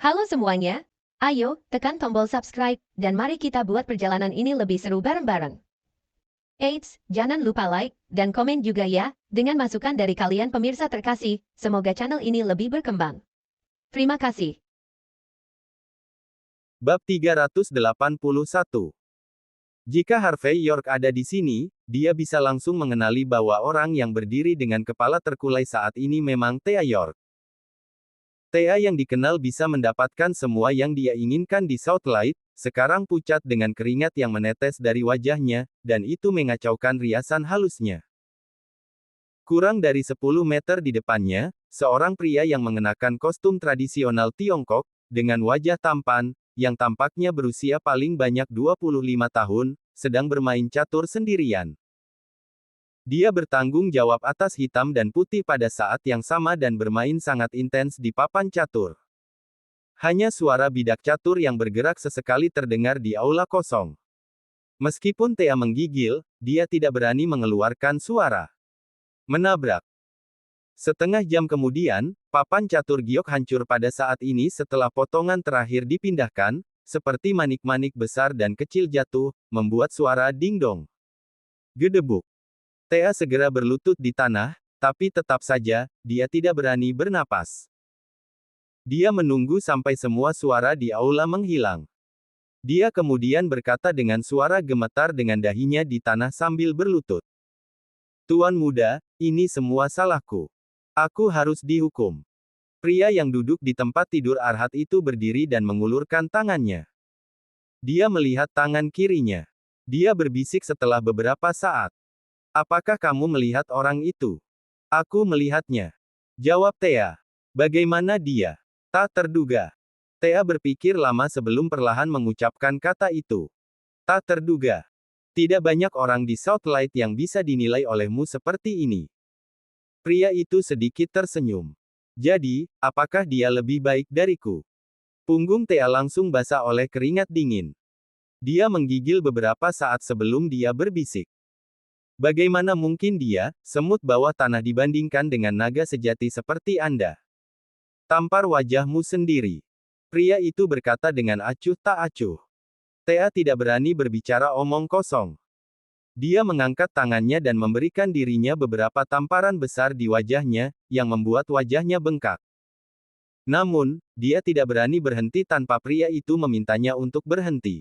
Halo semuanya, ayo tekan tombol subscribe dan mari kita buat perjalanan ini lebih seru bareng-bareng. Eits, jangan lupa like dan komen juga ya, dengan masukan dari kalian pemirsa terkasih, semoga channel ini lebih berkembang. Terima kasih. Bab 381. Jika Harvey York ada di sini, dia bisa langsung mengenali bahwa orang yang berdiri dengan kepala terkulai saat ini memang Thea York. Thea yang dikenal bisa mendapatkan semua yang dia inginkan di Southlight, sekarang pucat dengan keringat yang menetes dari wajahnya, dan itu mengacaukan riasan halusnya. Kurang dari 10 meter di depannya, seorang pria yang mengenakan kostum tradisional Tiongkok, dengan wajah tampan, yang tampaknya berusia paling banyak 25 tahun, sedang bermain catur sendirian. Dia bertanggung jawab atas hitam dan putih pada saat yang sama dan bermain sangat intens di papan catur. Hanya suara bidak catur yang bergerak sesekali terdengar di aula kosong. Meskipun Thea menggigil, dia tidak berani mengeluarkan suara. Menabrak. Setengah jam kemudian, papan catur giok hancur pada saat ini setelah potongan terakhir dipindahkan, seperti manik-manik besar dan kecil jatuh, membuat suara ding-dong. Gedebuk. Thea segera berlutut di tanah, tapi tetap saja, dia tidak berani bernapas. Dia menunggu sampai semua suara di aula menghilang. Dia kemudian berkata dengan suara gemetar dengan dahinya di tanah sambil berlutut. Tuan muda, ini semua salahku. Aku harus dihukum. Pria yang duduk di tempat tidur Arhat itu berdiri dan mengulurkan tangannya. Dia melihat tangan kirinya. Dia berbisik setelah beberapa saat. Apakah kamu melihat orang itu? Aku melihatnya. Jawab Thea. Bagaimana dia? Tak terduga. Thea berpikir lama sebelum perlahan mengucapkan kata itu. Tak terduga. Tidak banyak orang di Southlight yang bisa dinilai olehmu seperti ini. Pria itu sedikit tersenyum. Jadi, apakah dia lebih baik dariku? Punggung Thea langsung basah oleh keringat dingin. Dia menggigil beberapa saat sebelum dia berbisik. Bagaimana mungkin dia, semut bawah tanah dibandingkan dengan naga sejati seperti Anda? Tampar wajahmu sendiri. Pria itu berkata dengan acuh tak acuh. Thea tidak berani berbicara omong kosong. Dia mengangkat tangannya dan memberikan dirinya beberapa tamparan besar di wajahnya, yang membuat wajahnya bengkak. Namun, dia tidak berani berhenti tanpa pria itu memintanya untuk berhenti.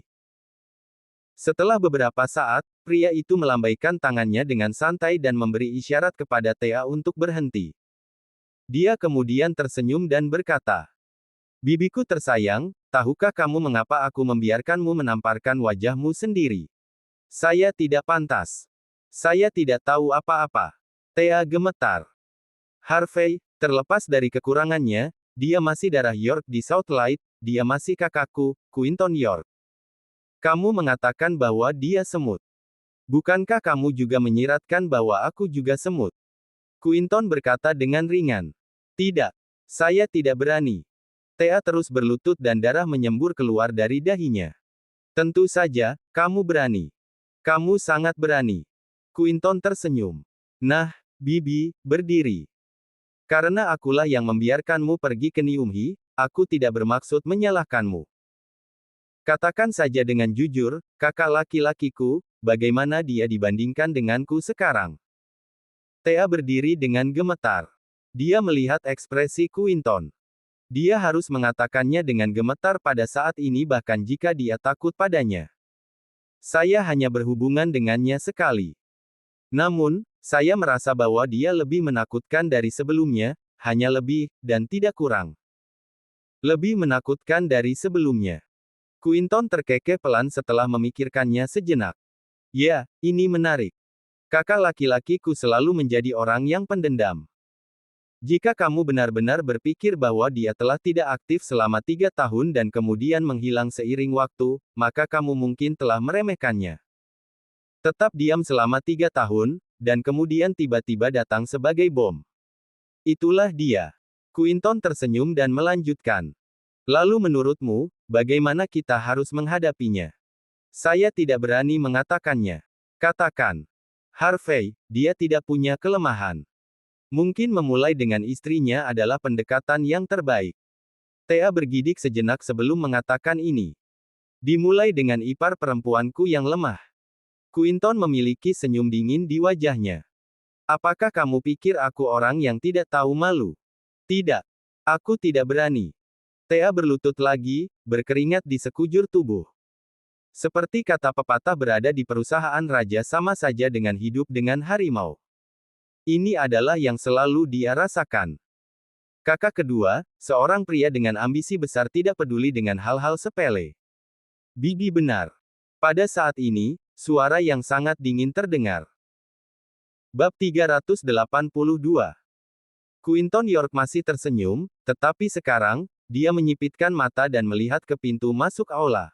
Setelah beberapa saat, pria itu melambaikan tangannya dengan santai dan memberi isyarat kepada Thea untuk berhenti. Dia kemudian tersenyum dan berkata, "Bibiku tersayang, tahukah kamu mengapa aku membiarkanmu menamparkan wajahmu sendiri? Saya tidak pantas. Saya tidak tahu apa-apa." Thea gemetar. Harvey, terlepas dari kekurangannya, dia masih darah York di Southlight, dia masih kakakku, Quinton York. Kamu mengatakan bahwa dia semut. Bukankah kamu juga menyiratkan bahwa aku juga semut? Quinton berkata dengan ringan. Tidak. Saya tidak berani. Thea terus berlutut dan darah menyembur keluar dari dahinya. Tentu saja, kamu berani. Kamu sangat berani. Quinton tersenyum. Nah, Bibi, berdiri. Karena akulah yang membiarkanmu pergi ke Niumhi, aku tidak bermaksud menyalahkanmu. Katakan saja dengan jujur, kakak laki-lakiku, bagaimana dia dibandingkan denganku sekarang? Thea berdiri dengan gemetar. Dia melihat ekspresi Quinton. Dia harus mengatakannya dengan gemetar pada saat ini bahkan jika dia takut padanya. Saya hanya berhubungan dengannya sekali. Namun, saya merasa bahwa dia lebih menakutkan dari sebelumnya, hanya lebih, dan tidak kurang. Lebih menakutkan dari sebelumnya. Quinton terkekeh pelan setelah memikirkannya sejenak. Ya, ini menarik. Kakak laki-lakiku selalu menjadi orang yang pendendam. Jika kamu benar-benar berpikir bahwa dia telah tidak aktif selama 3 tahun dan kemudian menghilang seiring waktu, maka kamu mungkin telah meremehkannya. Tetap diam selama 3 tahun, dan kemudian tiba-tiba datang sebagai bom. Itulah dia. Quinton tersenyum dan melanjutkan. Lalu menurutmu, bagaimana kita harus menghadapinya? Saya tidak berani mengatakannya. Katakan. Harvey, dia tidak punya kelemahan. Mungkin memulai dengan istrinya adalah pendekatan yang terbaik. Thea bergidik sejenak sebelum mengatakan ini. Dimulai dengan ipar perempuanku yang lemah. Quinton memiliki senyum dingin di wajahnya. Apakah kamu pikir aku orang yang tidak tahu malu? Tidak. Aku tidak berani. Thea berlutut lagi, berkeringat di sekujur tubuh. Seperti kata pepatah berada di perusahaan raja sama saja dengan hidup dengan harimau. Ini adalah yang selalu dia rasakan. Kakak kedua, seorang pria dengan ambisi besar tidak peduli dengan hal-hal sepele. Bibi benar. Pada saat ini, suara yang sangat dingin terdengar. Bab 382. Quinton York masih tersenyum, tetapi sekarang, dia menyipitkan mata dan melihat ke pintu masuk aula.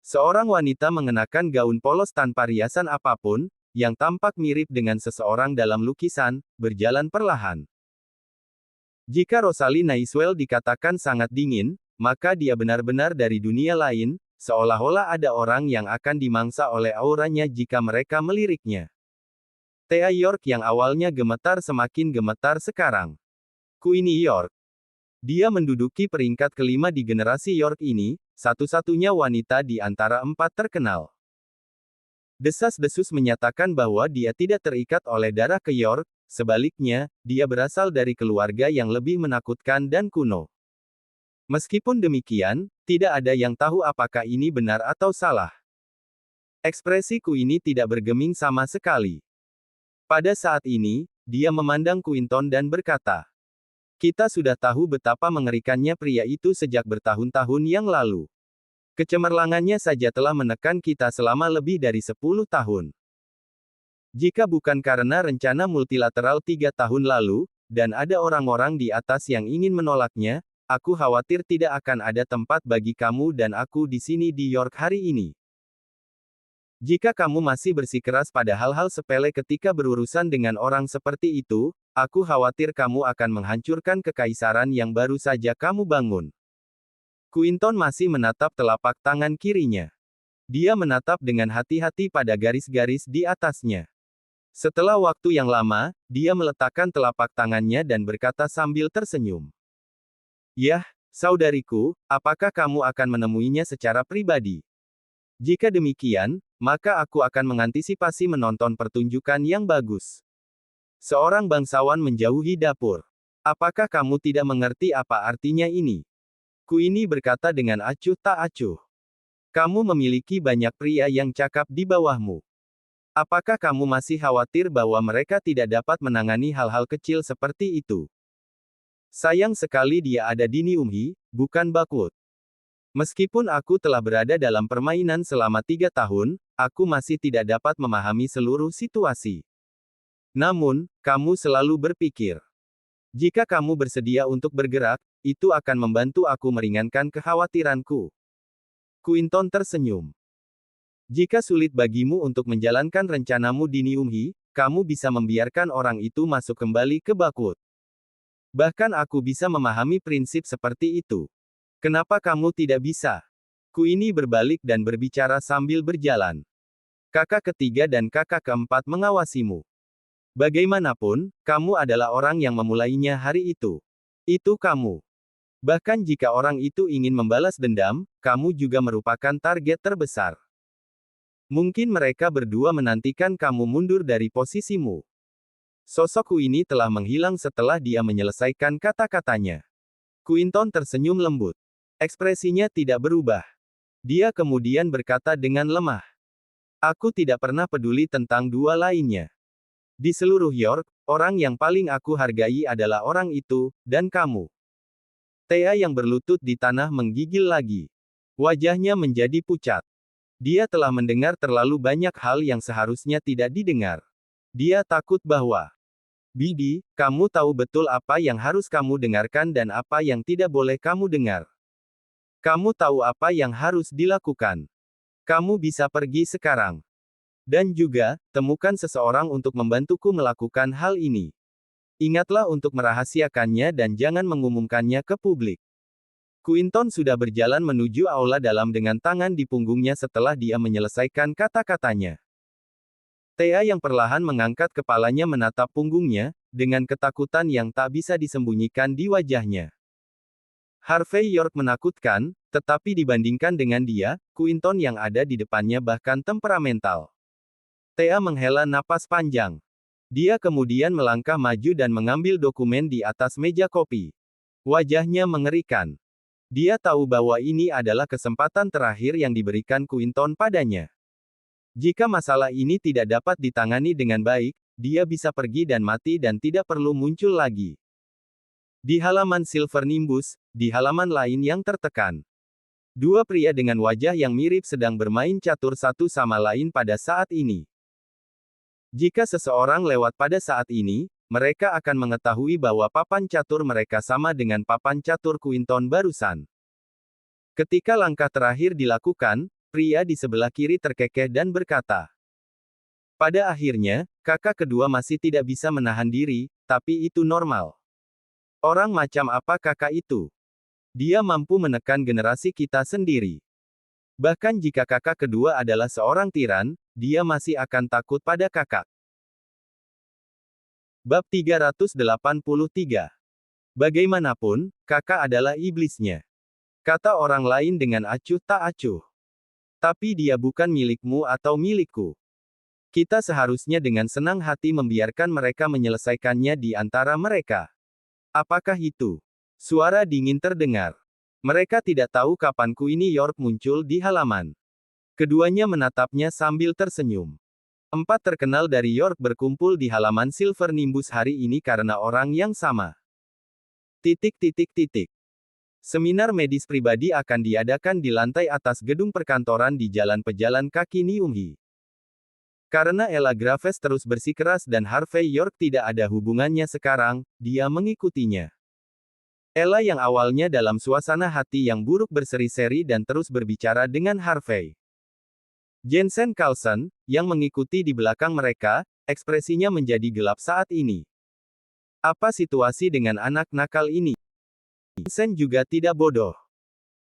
Seorang wanita mengenakan gaun polos tanpa riasan apapun, yang tampak mirip dengan seseorang dalam lukisan, berjalan perlahan. Jika Rosalie Naiswell dikatakan sangat dingin, maka dia benar-benar dari dunia lain, seolah-olah ada orang yang akan dimangsa oleh auranya jika mereka meliriknya. Thea York yang awalnya gemetar semakin gemetar sekarang. Queenie York. Dia menduduki peringkat kelima di generasi York ini, satu-satunya wanita di antara 4 terkenal. Desas-desus menyatakan bahwa dia tidak terikat oleh darah ke York, sebaliknya, dia berasal dari keluarga yang lebih menakutkan dan kuno. Meskipun demikian, tidak ada yang tahu apakah ini benar atau salah. Ekspresi Queenie tidak bergeming sama sekali. Pada saat ini, dia memandang Quinton dan berkata, "Kita sudah tahu betapa mengerikannya pria itu sejak bertahun-tahun yang lalu. Kecemerlangannya saja telah menekan kita selama lebih dari 10 tahun. Jika bukan karena rencana multilateral 3 tahun lalu, dan ada orang-orang di atas yang ingin menolaknya, aku khawatir tidak akan ada tempat bagi kamu dan aku di sini di York hari ini. Jika kamu masih bersikeras pada hal-hal sepele ketika berurusan dengan orang seperti itu, aku khawatir kamu akan menghancurkan kekaisaran yang baru saja kamu bangun." Quinton masih menatap telapak tangan kirinya. Dia menatap dengan hati-hati pada garis-garis di atasnya. Setelah waktu yang lama, dia meletakkan telapak tangannya dan berkata sambil tersenyum. "Yah, saudariku, apakah kamu akan menemuinya secara pribadi? Jika demikian, maka aku akan mengantisipasi menonton pertunjukan yang bagus." Seorang bangsawan menjauhi dapur. "Apakah kamu tidak mengerti apa artinya ini?" Queenie berkata dengan acuh tak acuh. "Kamu memiliki banyak pria yang cakap di bawahmu. Apakah kamu masih khawatir bahwa mereka tidak dapat menangani hal-hal kecil seperti itu? Sayang sekali dia ada di Niumhi, bukan Bakwood. Meskipun aku telah berada dalam permainan selama 3 tahun, aku masih tidak dapat memahami seluruh situasi. Namun, kamu selalu berpikir. Jika kamu bersedia untuk bergerak, itu akan membantu aku meringankan kekhawatiranku." Quinton tersenyum. "Jika sulit bagimu untuk menjalankan rencanamu di Niumhi, kamu bisa membiarkan orang itu masuk kembali ke Bakwood. Bahkan aku bisa memahami prinsip seperti itu. Kenapa kamu tidak bisa?" Queenie berbalik dan berbicara sambil berjalan. "Kakak ketiga dan kakak keempat mengawasimu. Bagaimanapun, kamu adalah orang yang memulainya hari itu. Itu kamu. Bahkan jika orang itu ingin membalas dendam, kamu juga merupakan target terbesar. Mungkin mereka berdua menantikan kamu mundur dari posisimu." Sosok Queenie telah menghilang setelah dia menyelesaikan kata-katanya. Quinton tersenyum lembut. Ekspresinya tidak berubah. Dia kemudian berkata dengan lemah, "Aku tidak pernah peduli tentang dua lainnya. Di seluruh York, orang yang paling aku hargai adalah orang itu, dan kamu." Thea yang berlutut di tanah menggigil lagi. Wajahnya menjadi pucat. Dia telah mendengar terlalu banyak hal yang seharusnya tidak didengar. Dia takut bahwa, "Bibi, kamu tahu betul apa yang harus kamu dengarkan dan apa yang tidak boleh kamu dengar. Kamu tahu apa yang harus dilakukan. Kamu bisa pergi sekarang. Dan juga, temukan seseorang untuk membantuku melakukan hal ini. Ingatlah untuk merahasiakannya dan jangan mengumumkannya ke publik." Quinton sudah berjalan menuju aula dalam dengan tangan di punggungnya setelah dia menyelesaikan kata-katanya. Thea yang perlahan mengangkat kepalanya menatap punggungnya, dengan ketakutan yang tak bisa disembunyikan di wajahnya. Harvey York menakutkan, tetapi dibandingkan dengan dia, Quinton yang ada di depannya bahkan temperamental. Thea menghela napas panjang. Dia kemudian melangkah maju dan mengambil dokumen di atas meja kopi. Wajahnya mengerikan. Dia tahu bahwa ini adalah kesempatan terakhir yang diberikan Quinton padanya. Jika masalah ini tidak dapat ditangani dengan baik, dia bisa pergi dan mati dan tidak perlu muncul lagi. Di halaman Silver Nimbus, di halaman lain yang tertekan. Dua pria dengan wajah yang mirip sedang bermain catur satu sama lain pada saat ini. Jika seseorang lewat pada saat ini, mereka akan mengetahui bahwa papan catur mereka sama dengan papan catur Quinton barusan. Ketika langkah terakhir dilakukan, pria di sebelah kiri terkekeh dan berkata. Pada akhirnya, kakak kedua masih tidak bisa menahan diri, tapi itu normal. Orang macam apa kakak itu? Dia mampu menekan generasi kita sendiri. Bahkan jika kakak kedua adalah seorang tiran, dia masih akan takut pada kakak. Bab 383. Bagaimanapun, kakak adalah iblisnya. Kata orang lain dengan acuh tak acuh. Tapi dia bukan milikmu atau milikku. Kita seharusnya dengan senang hati membiarkan mereka menyelesaikannya di antara mereka. Apakah itu? Suara dingin terdengar. Mereka tidak tahu kapan Queenie York muncul di halaman. Keduanya menatapnya sambil tersenyum. 4 terkenal dari York berkumpul di halaman Silver Nimbus hari ini karena orang yang sama. Seminar medis pribadi akan diadakan di lantai atas gedung perkantoran di Jalan Pejalan Kaki Niumhi. Karena Ella Graves terus bersikeras dan Harvey York tidak ada hubungannya sekarang, dia mengikutinya. Ella yang awalnya dalam suasana hati yang buruk berseri-seri dan terus berbicara dengan Harvey. Jensen Carlson, yang mengikuti di belakang mereka, ekspresinya menjadi gelap saat ini. Apa situasi dengan anak nakal ini? Jensen juga tidak bodoh.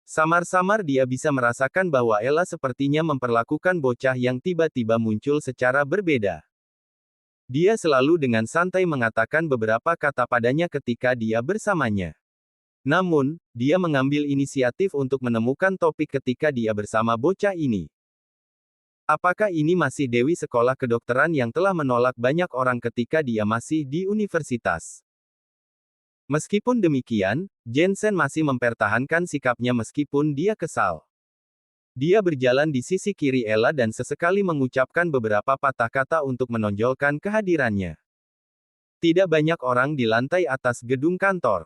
Samar-samar dia bisa merasakan bahwa Ella sepertinya memperlakukan bocah yang tiba-tiba muncul secara berbeda. Dia selalu dengan santai mengatakan beberapa kata padanya ketika dia bersamanya. Namun, dia mengambil inisiatif untuk menemukan topik ketika dia bersama bocah ini. Apakah ini masih Dewi sekolah kedokteran yang telah menolak banyak orang ketika dia masih di universitas? Meskipun demikian, Jensen masih mempertahankan sikapnya meskipun dia kesal. Dia berjalan di sisi kiri Ella dan sesekali mengucapkan beberapa patah kata untuk menonjolkan kehadirannya. Tidak banyak orang di lantai atas gedung kantor.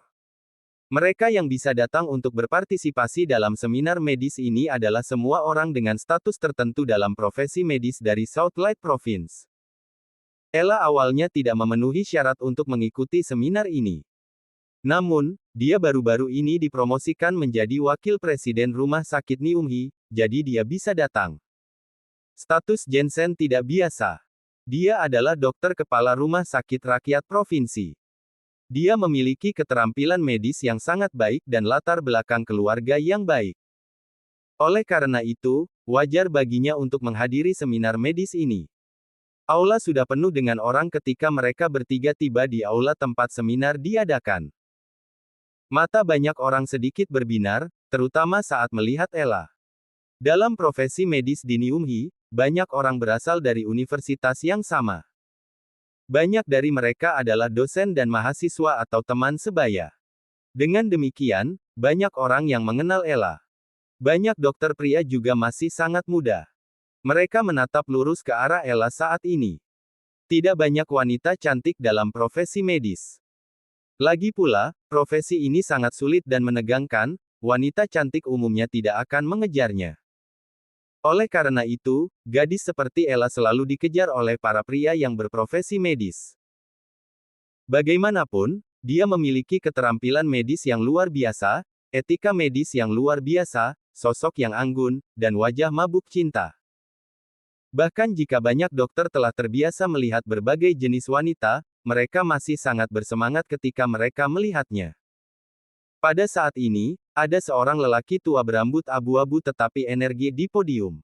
Mereka yang bisa datang untuk berpartisipasi dalam seminar medis ini adalah semua orang dengan status tertentu dalam profesi medis dari Southlight Province. Ella awalnya tidak memenuhi syarat untuk mengikuti seminar ini. Namun, dia baru-baru ini dipromosikan menjadi wakil presiden rumah sakit Niumhi, jadi dia bisa datang. Status Jensen tidak biasa. Dia adalah dokter kepala rumah sakit rakyat provinsi. Dia memiliki keterampilan medis yang sangat baik dan latar belakang keluarga yang baik. Oleh karena itu, wajar baginya untuk menghadiri seminar medis ini. Aula sudah penuh dengan orang ketika mereka bertiga tiba di aula tempat seminar diadakan. Mata banyak orang sedikit berbinar, terutama saat melihat Ella. Dalam profesi medis di Niumhi, banyak orang berasal dari universitas yang sama. Banyak dari mereka adalah dosen dan mahasiswa atau teman sebaya. Dengan demikian, banyak orang yang mengenal Ella. Banyak dokter pria juga masih sangat muda. Mereka menatap lurus ke arah Ella saat ini. Tidak banyak wanita cantik dalam profesi medis. Lagi pula, profesi ini sangat sulit dan menegangkan, wanita cantik umumnya tidak akan mengejarnya. Oleh karena itu, gadis seperti Ella selalu dikejar oleh para pria yang berprofesi medis. Bagaimanapun, dia memiliki keterampilan medis yang luar biasa, etika medis yang luar biasa, sosok yang anggun, dan wajah mabuk cinta. Bahkan jika banyak dokter telah terbiasa melihat berbagai jenis wanita, mereka masih sangat bersemangat ketika mereka melihatnya. Pada saat ini, ada seorang lelaki tua berambut abu-abu tetapi energi di podium.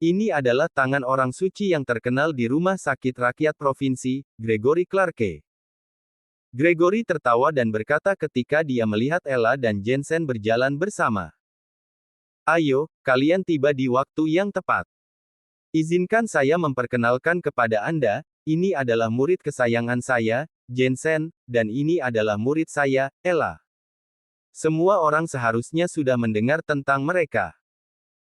Ini adalah tangan orang suci yang terkenal di rumah sakit rakyat provinsi, Gregory Clarke. Gregory tertawa dan berkata ketika dia melihat Ella dan Jensen berjalan bersama. Ayo, kalian tiba di waktu yang tepat. Izinkan saya memperkenalkan kepada Anda, ini adalah murid kesayangan saya, Jensen, dan ini adalah murid saya, Ella. Semua orang seharusnya sudah mendengar tentang mereka.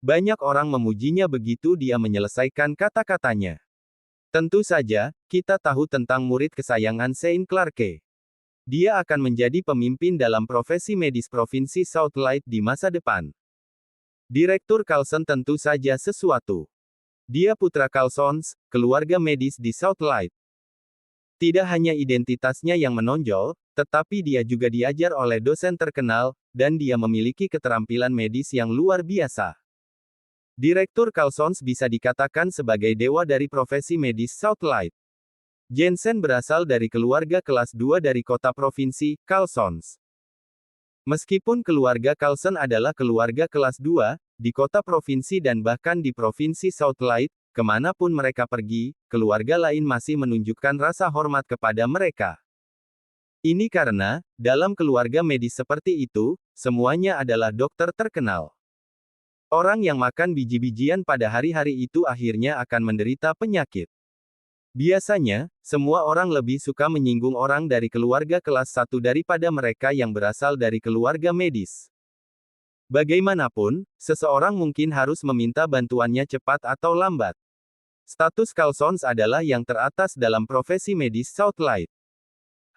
Banyak orang memujinya begitu dia menyelesaikan kata-katanya. Tentu saja, kita tahu tentang murid kesayangan Saint Clarke. Dia akan menjadi pemimpin dalam profesi medis Provinsi Southlight di masa depan. Direktur Carlson tentu saja sesuatu. Dia putra Carlsons, keluarga medis di Southlight. Tidak hanya identitasnya yang menonjol, tetapi dia juga diajar oleh dosen terkenal, dan dia memiliki keterampilan medis yang luar biasa. Direktur Carlsons bisa dikatakan sebagai dewa dari profesi medis Southlight. Jensen berasal dari keluarga kelas 2 dari kota provinsi, Carlsons. Meskipun keluarga Carlson adalah keluarga kelas 2, di kota provinsi dan bahkan di provinsi Southlight, kemanapun mereka pergi, keluarga lain masih menunjukkan rasa hormat kepada mereka. Ini karena, dalam keluarga medis seperti itu, semuanya adalah dokter terkenal. Orang yang makan biji-bijian pada hari-hari itu akhirnya akan menderita penyakit. Biasanya, semua orang lebih suka menyinggung orang dari keluarga kelas 1 daripada mereka yang berasal dari keluarga medis. Bagaimanapun, seseorang mungkin harus meminta bantuannya cepat atau lambat. Status Carlsons adalah yang teratas dalam profesi medis Southlight.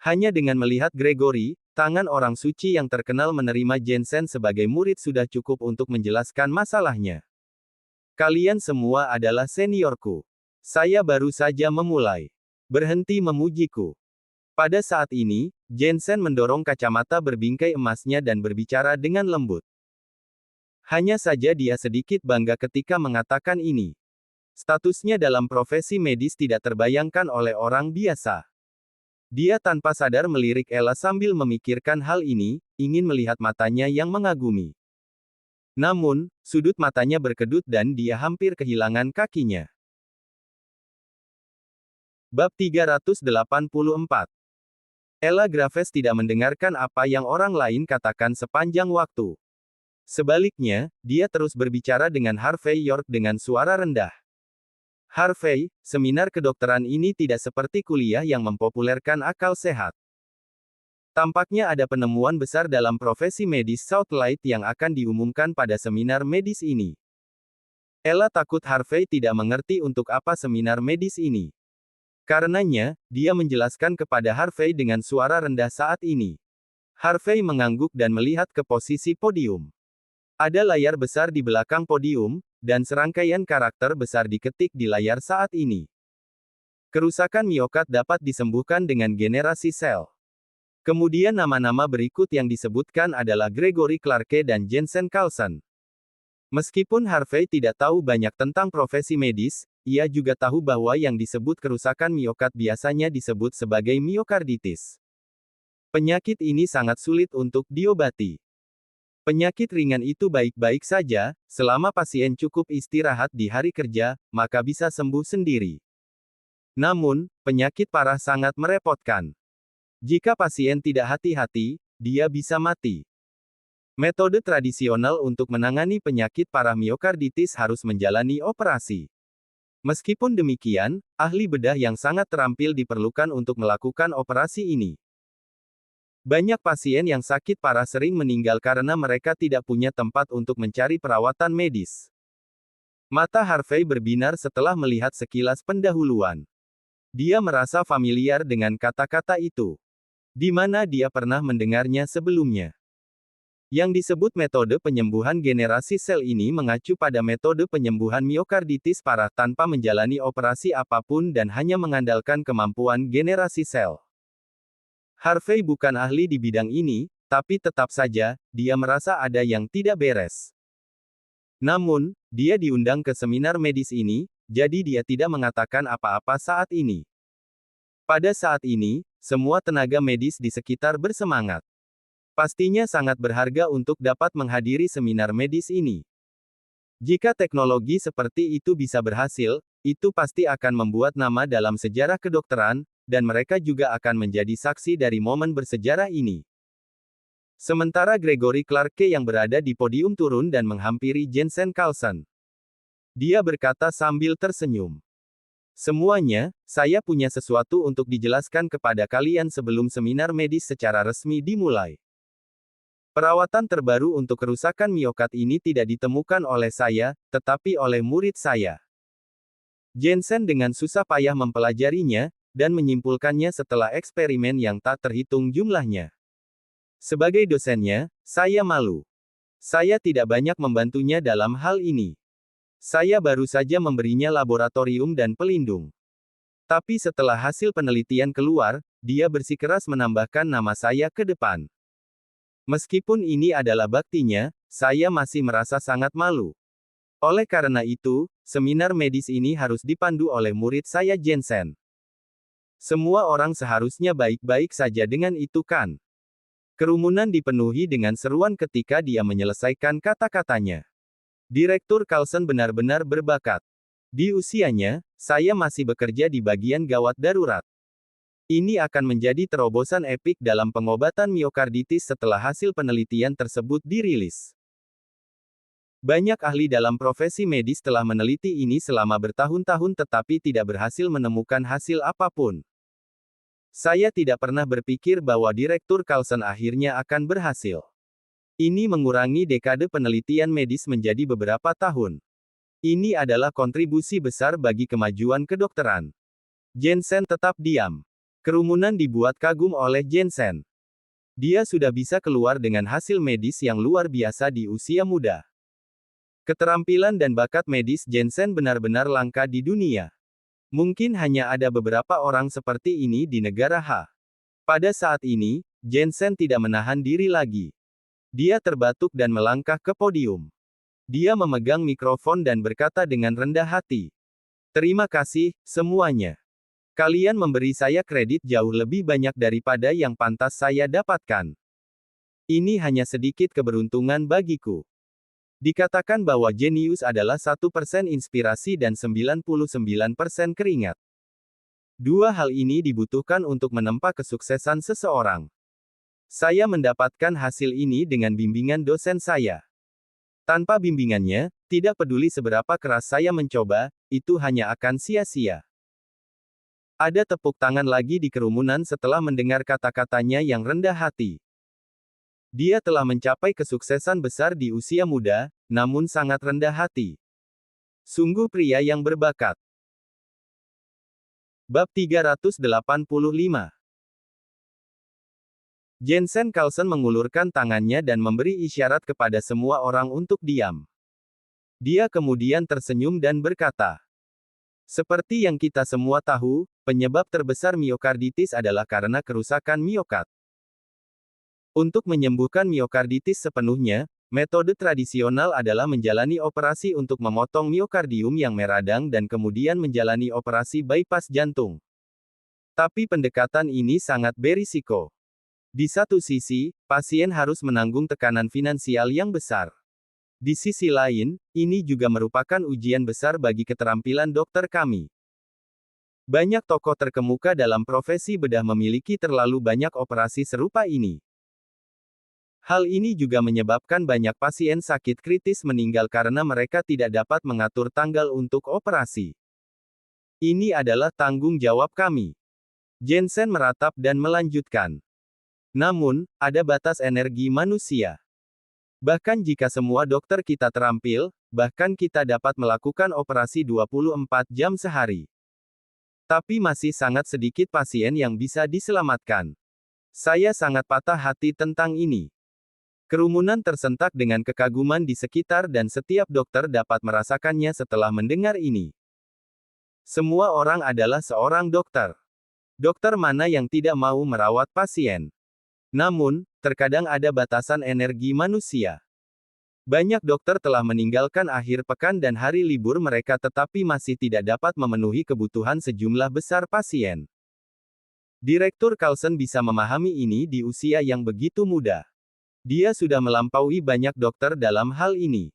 Hanya dengan melihat Gregory, tangan orang suci yang terkenal menerima Jensen sebagai murid sudah cukup untuk menjelaskan masalahnya. Kalian semua adalah seniorku. Saya baru saja memulai. Berhenti memujiku. Pada saat ini, Jensen mendorong kacamata berbingkai emasnya dan berbicara dengan lembut. Hanya saja dia sedikit bangga ketika mengatakan ini. Statusnya dalam profesi medis tidak terbayangkan oleh orang biasa. Dia tanpa sadar melirik Ella sambil memikirkan hal ini, ingin melihat matanya yang mengagumi. Namun, sudut matanya berkedut dan dia hampir kehilangan kakinya. Bab 384. Ella Graves tidak mendengarkan apa yang orang lain katakan sepanjang waktu. Sebaliknya, dia terus berbicara dengan Harvey York dengan suara rendah. Harvey, seminar kedokteran ini tidak seperti kuliah yang mempopulerkan akal sehat. Tampaknya ada penemuan besar dalam profesi medis Southlight yang akan diumumkan pada seminar medis ini. Ella takut Harvey tidak mengerti untuk apa seminar medis ini. Karenanya, dia menjelaskan kepada Harvey dengan suara rendah saat ini. Harvey mengangguk dan melihat ke posisi podium. Ada layar besar di belakang podium, dan serangkaian karakter besar diketik di layar saat ini. Kerusakan miokard dapat disembuhkan dengan generasi sel. Kemudian nama-nama berikut yang disebutkan adalah Gregory Clarke dan Jensen Carlson. Meskipun Harvey tidak tahu banyak tentang profesi medis, ia juga tahu bahwa yang disebut kerusakan miokard biasanya disebut sebagai miokarditis. Penyakit ini sangat sulit untuk diobati. Penyakit ringan itu baik-baik saja, selama pasien cukup istirahat di hari kerja, maka bisa sembuh sendiri. Namun, penyakit parah sangat merepotkan. Jika pasien tidak hati-hati, dia bisa mati. Metode tradisional untuk menangani penyakit parah miokarditis harus menjalani operasi. Meskipun demikian, ahli bedah yang sangat terampil diperlukan untuk melakukan operasi ini. Banyak pasien yang sakit parah sering meninggal karena mereka tidak punya tempat untuk mencari perawatan medis. Mata Harvey berbinar setelah melihat sekilas pendahuluan. Dia merasa familiar dengan kata-kata itu. Di mana dia pernah mendengarnya sebelumnya. Yang disebut metode penyembuhan generasi sel ini mengacu pada metode penyembuhan miokarditis parah tanpa menjalani operasi apapun dan hanya mengandalkan kemampuan generasi sel. Harvey bukan ahli di bidang ini, tapi tetap saja, dia merasa ada yang tidak beres. Namun, dia diundang ke seminar medis ini, jadi dia tidak mengatakan apa-apa saat ini. Pada saat ini, semua tenaga medis di sekitar bersemangat. Pastinya sangat berharga untuk dapat menghadiri seminar medis ini. Jika teknologi seperti itu bisa berhasil, itu pasti akan membuat nama dalam sejarah kedokteran, dan mereka juga akan menjadi saksi dari momen bersejarah ini. Sementara Gregory Clarke yang berada di podium turun dan menghampiri Jensen Carlson. Dia berkata sambil tersenyum. Semuanya, saya punya sesuatu untuk dijelaskan kepada kalian sebelum seminar medis secara resmi dimulai. Perawatan terbaru untuk kerusakan miokard ini tidak ditemukan oleh saya, tetapi oleh murid saya. Jensen dengan susah payah mempelajarinya, dan menyimpulkannya setelah eksperimen yang tak terhitung jumlahnya. Sebagai dosennya, saya malu. Saya tidak banyak membantunya dalam hal ini. Saya baru saja memberinya laboratorium dan pelindung. Tapi setelah hasil penelitian keluar, dia bersikeras menambahkan nama saya ke depan. Meskipun ini adalah baktinya, saya masih merasa sangat malu. Oleh karena itu, seminar medis ini harus dipandu oleh murid saya Jensen. Semua orang seharusnya baik-baik saja dengan itu kan? Kerumunan dipenuhi dengan seruan ketika dia menyelesaikan kata-katanya. Direktur Carlson benar-benar berbakat. Di usianya, saya masih bekerja di bagian gawat darurat. Ini akan menjadi terobosan epik dalam pengobatan miokarditis setelah hasil penelitian tersebut dirilis. Banyak ahli dalam profesi medis telah meneliti ini selama bertahun-tahun tetapi tidak berhasil menemukan hasil apapun. Saya tidak pernah berpikir bahwa Direktur Carlson akhirnya akan berhasil. Ini mengurangi dekade penelitian medis menjadi beberapa tahun. Ini adalah kontribusi besar bagi kemajuan kedokteran. Jensen tetap diam. Kerumunan dibuat kagum oleh Jensen. Dia sudah bisa keluar dengan hasil medis yang luar biasa di usia muda. Keterampilan dan bakat medis Jensen benar-benar langka di dunia. Mungkin hanya ada beberapa orang seperti ini di negara H. Pada saat ini, Jensen tidak menahan diri lagi. Dia terbatuk dan melangkah ke podium. Dia memegang mikrofon dan berkata dengan rendah hati. Terima kasih, semuanya. Kalian memberi saya kredit jauh lebih banyak daripada yang pantas saya dapatkan. Ini hanya sedikit keberuntungan bagiku. Dikatakan bahwa jenius adalah 1% inspirasi dan 99% keringat. Dua hal ini dibutuhkan untuk menempa kesuksesan seseorang. Saya mendapatkan hasil ini dengan bimbingan dosen saya. Tanpa bimbingannya, tidak peduli seberapa keras saya mencoba, itu hanya akan sia-sia. Ada tepuk tangan lagi di kerumunan setelah mendengar kata-katanya yang rendah hati. Dia telah mencapai kesuksesan besar di usia muda, namun sangat rendah hati. Sungguh pria yang berbakat. Bab 385. Jensen Carlson mengulurkan tangannya dan memberi isyarat kepada semua orang untuk diam. Dia kemudian tersenyum dan berkata, seperti yang kita semua tahu, penyebab terbesar miokarditis adalah karena kerusakan miokard. Untuk menyembuhkan miokarditis sepenuhnya, metode tradisional adalah menjalani operasi untuk memotong miokardium yang meradang dan kemudian menjalani operasi bypass jantung. Tapi pendekatan ini sangat berisiko. Di satu sisi, pasien harus menanggung tekanan finansial yang besar. Di sisi lain, ini juga merupakan ujian besar bagi keterampilan dokter kami. Banyak tokoh terkemuka dalam profesi bedah memiliki terlalu banyak operasi serupa ini. Hal ini juga menyebabkan banyak pasien sakit kritis meninggal karena mereka tidak dapat mengatur tanggal untuk operasi. Ini adalah tanggung jawab kami. Jensen meratap dan melanjutkan. Namun, ada batas energi manusia. Bahkan jika semua dokter kita terampil, bahkan kita dapat melakukan operasi 24 jam sehari. Tapi masih sangat sedikit pasien yang bisa diselamatkan. Saya sangat patah hati tentang ini. Kerumunan tersentak dengan kekaguman di sekitar dan setiap dokter dapat merasakannya setelah mendengar ini. Semua orang adalah seorang dokter. Dokter mana yang tidak mau merawat pasien? Namun, terkadang ada batasan energi manusia. Banyak dokter telah meninggalkan akhir pekan dan hari libur mereka tetapi masih tidak dapat memenuhi kebutuhan sejumlah besar pasien. Direktur Carlson bisa memahami ini di usia yang begitu muda. Dia sudah melampaui banyak dokter dalam hal ini.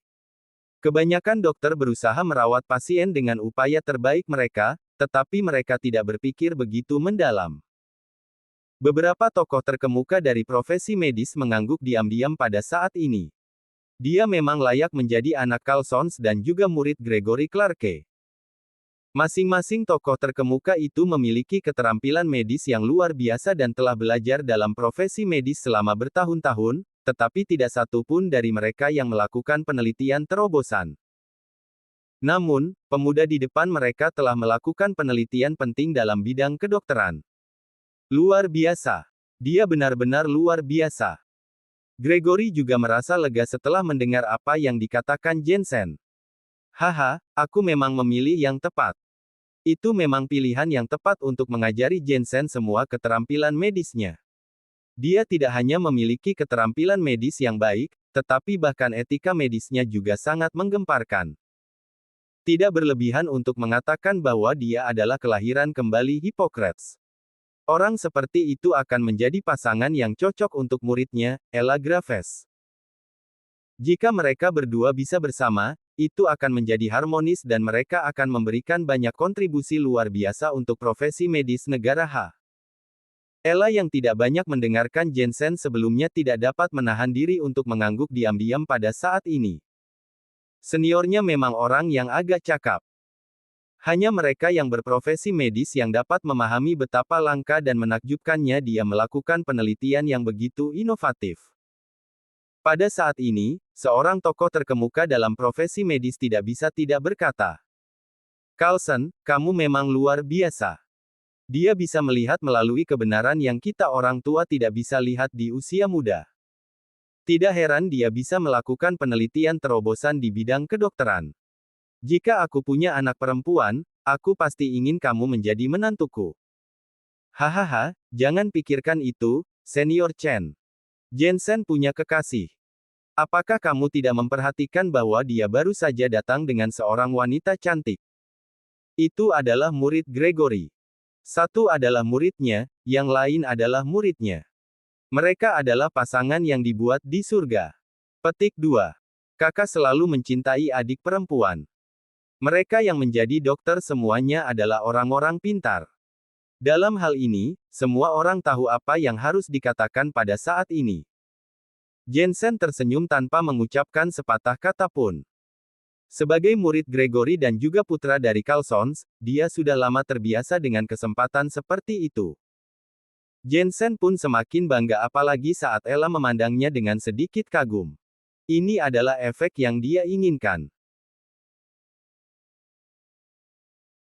Kebanyakan dokter berusaha merawat pasien dengan upaya terbaik mereka, tetapi mereka tidak berpikir begitu mendalam. Beberapa tokoh terkemuka dari profesi medis mengangguk diam-diam pada saat ini. Dia memang layak menjadi anak Carl Sons dan juga murid Gregory Clarke. Masing-masing tokoh terkemuka itu memiliki keterampilan medis yang luar biasa dan telah belajar dalam profesi medis selama bertahun-tahun, tetapi tidak satu pun dari mereka yang melakukan penelitian terobosan. Namun, pemuda di depan mereka telah melakukan penelitian penting dalam bidang kedokteran. Luar biasa. Dia benar-benar luar biasa. Gregory juga merasa lega setelah mendengar apa yang dikatakan Jensen. Haha, aku memang memilih yang tepat. Itu memang pilihan yang tepat untuk mengajari Jensen semua keterampilan medisnya. Dia tidak hanya memiliki keterampilan medis yang baik, tetapi bahkan etika medisnya juga sangat menggemparkan. Tidak berlebihan untuk mengatakan bahwa dia adalah kelahiran kembali Hippocrates. Orang seperti itu akan menjadi pasangan yang cocok untuk muridnya, Ella Graves. Jika mereka berdua bisa bersama, itu akan menjadi harmonis dan mereka akan memberikan banyak kontribusi luar biasa untuk profesi medis negara H. Ella yang tidak banyak mendengarkan Jensen sebelumnya tidak dapat menahan diri untuk mengangguk diam-diam pada saat ini. Seniornya memang orang yang agak cakap. Hanya mereka yang berprofesi medis yang dapat memahami betapa langka dan menakjubkannya dia melakukan penelitian yang begitu inovatif. Pada saat ini, seorang tokoh terkemuka dalam profesi medis tidak bisa tidak berkata, "Carlson, kamu memang luar biasa." Dia bisa melihat melalui kebenaran yang kita orang tua tidak bisa lihat di usia muda. Tidak heran dia bisa melakukan penelitian terobosan di bidang kedokteran. Jika aku punya anak perempuan, aku pasti ingin kamu menjadi menantuku. Hahaha, jangan pikirkan itu, Senior Chen. Jensen punya kekasih. Apakah kamu tidak memperhatikan bahwa dia baru saja datang dengan seorang wanita cantik? Itu adalah murid Gregory. Satu adalah muridnya, yang lain adalah muridnya. Mereka adalah pasangan yang dibuat di surga. Petik 2. Kakak selalu mencintai adik perempuan. Mereka yang menjadi dokter semuanya adalah orang-orang pintar. Dalam hal ini, semua orang tahu apa yang harus dikatakan pada saat ini. Jensen tersenyum tanpa mengucapkan sepatah kata pun. Sebagai murid Gregory dan juga putra dari Carl Sons, dia sudah lama terbiasa dengan kesempatan seperti itu. Jensen pun semakin bangga apalagi saat Ella memandangnya dengan sedikit kagum. Ini adalah efek yang dia inginkan.